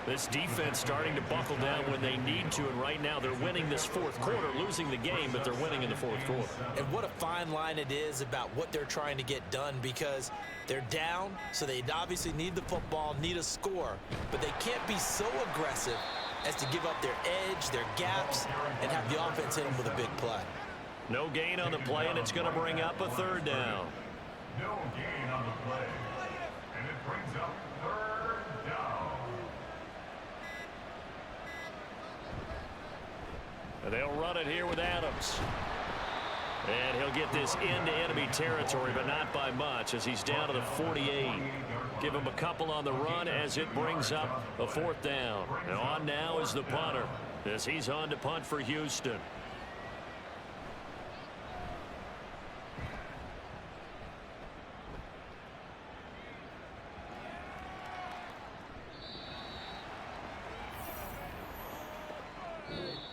Speaker 6: This defense starting to buckle down when they need to, and right now they're winning this fourth quarter, losing the game, but they're winning in the fourth quarter.
Speaker 3: And what a fine line it is about what they're trying to get done, because they're down, so they obviously need the football, need a score, but they can't be so aggressive as to give up their edge, their gaps, and have the offense hit them with a big play.
Speaker 6: No gain on the play, and it's going to bring up a third down.
Speaker 4: No gain on the play. And it brings up third down.
Speaker 6: And they'll run it here with Adams. And he'll get this into enemy territory, but not by much, as he's down to the 48. Give him a couple on the run as it brings up a fourth down. And on now is the punter, as he's on to punt for Houston.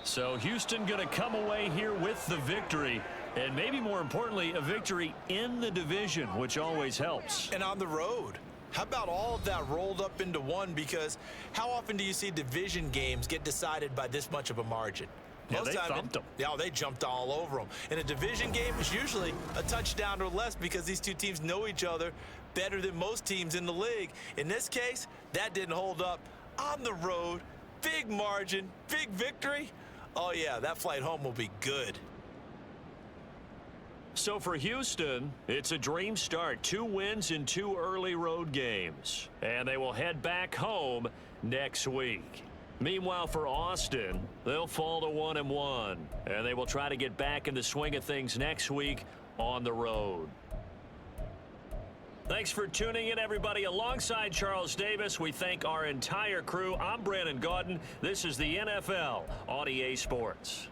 Speaker 6: So Houston going to come away here with the victory, and maybe more importantly, a victory in the division, which always helps.
Speaker 3: And on the road. How about all of that rolled up into one? Because how often do you see division games get decided by this much of a margin?
Speaker 6: Yeah, they thumped them.
Speaker 3: Yeah, they jumped all over them. In a division game, it's usually a touchdown or less because these two teams know each other better than most teams in the league. In this case, that didn't hold up. On the road, big margin, big victory. Oh, yeah, that flight home will be good.
Speaker 6: So for Houston, it's a dream start. 2 wins in 2 early road games. And they will head back home next week. Meanwhile, for Austin, they'll fall to 1-1. And they will try to get back in the swing of things next week on the road. Thanks for tuning in, everybody. Alongside Charles Davis, we thank our entire crew. I'm Brandon Gaudin. This is the NFL on EA Sports.